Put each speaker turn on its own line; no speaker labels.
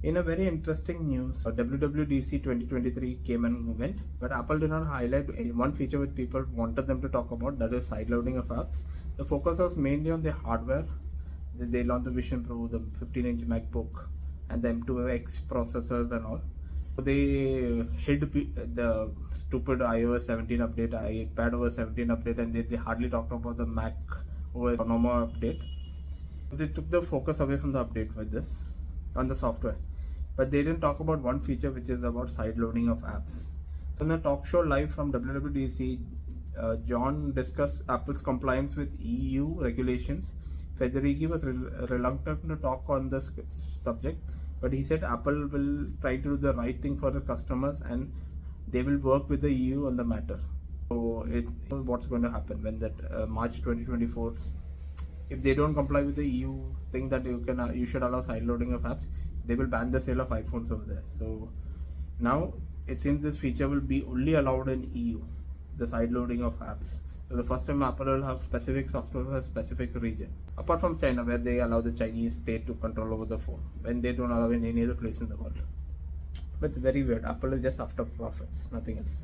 In a very interesting news, WWDC 2023 came and went, but Apple did not highlight one feature which people wanted them to talk about, that is sideloading of apps. The focus was mainly on the hardware. They launched the Vision Pro, the 15-inch MacBook, and the M2X processors and all. They hid the stupid iOS 17 update, iPadOS 17 update, and they hardly talked about the Mac OS Sonoma update. They took the focus away from the update with this on the software, but they didn't talk about one feature which is about sideloading of apps. So in the talk show live from WWDC, John discussed Apple's compliance with EU regulations. Federighi was reluctant to talk on this subject, but he said Apple will try to do the right thing for the customers and they will work with the EU on the matter. So what's going to happen when that March 2024, if they don't comply with the EU thing that you should allow sideloading of apps, they will ban the sale of iPhones over there. So now it seems this feature will be only allowed in EU, the sideloading of apps. So the first time Apple will have specific software for a specific region, apart from China, where they allow the Chinese state to control over the phone, when they don't allow in any other place in the world. But it's very weird. Apple is just after profits, nothing else.